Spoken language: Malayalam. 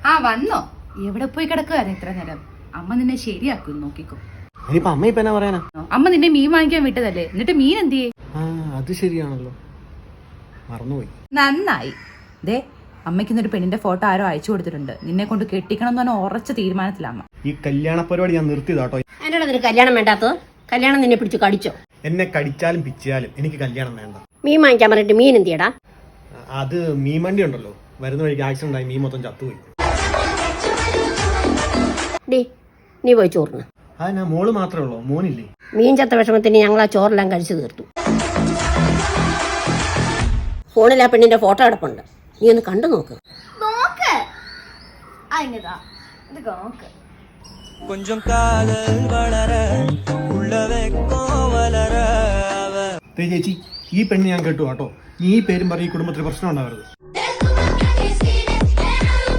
ആ വന്നോ? എവിടെ പോയി കിടക്കുവായിരുന്നു ഇത്ര നേരം? അമ്മ നിന്നെ ശരിയാക്കും, നോക്കിക്കോ. ഇനിയിപ്പോ അമ്മ ഇപ്പൊ എന്നാ പറയാനാ? അമ്മ നിന്നെ മീൻ വാങ്ങിക്കാൻ വിട്ടതല്ലേ, എന്നിട്ട് മീൻ എന്ത് ചെയ്യേ? അത് ശരിയാണല്ലോ, മറന്നുപോയി. നന്നായി. ദേ, അമ്മയ്ക്കിന്നൊരു പെണ്ണിന്റെ ഫോട്ടോ ആരോ അയച്ചു കൊടുത്തിട്ടുണ്ട്. നിന്നെ കൊണ്ട് കെട്ടിക്കണം എന്ന് പറഞ്ഞ ഉറച്ച തീരുമാനത്തില അമ്മ. ഈ കല്യാണ പരിപാടി ഞാൻ നിർത്തിയതാട്ടോ. എന്നോട് നിനക്ക് കല്യാണം വേണ്ടാത്തോ? കല്യാണം നിന്നെ പിടിച്ച് കടിച്ചോ? എന്നെ കടിച്ചാലും പിച്ചാലും എനിക്ക് കല്യാണം വേണ്ട. മീൻ വാങ്ങിക്കാൻ പറഞ്ഞിട്ട് മീൻ എന്തിയടാ? അത് മീൻ വണ്ടി ഉണ്ടല്ലോ, വരുന്ന വഴിക്ക് ആക്സിഡന്റ് ആയി മീൻ മൊത്തം ചത്തുപോയി. ഡി, നീ പോയി ചോറിന്. അതിനാ മോള് മാത്രമേ ഉള്ളൂ, മോനില്ലേ? മീൻ ചത്ത വിഷമത്തിന് ഞങ്ങൾ ആ ചോറെല്ലാം കഴിച്ചു തീർത്തു. ഫോണിൽ ആ പെണ്ണിന്റെ ഫോട്ടോ കിടപ്പുണ്ട്, നീ ഒന്ന് കണ്ടു നോക്ക്. கொஞ்சம் காதல் வளர உள்ளவே கோவலர. ചേച്ചി, ഈ പെണ്ണ് ഞാൻ കേട്ടു കേട്ടോ. നീ ഈ പേരും പറഞ്ഞ ഈ കുടുംബത്തിൽ പ്രശ്നം ഉണ്ടാവരുത്.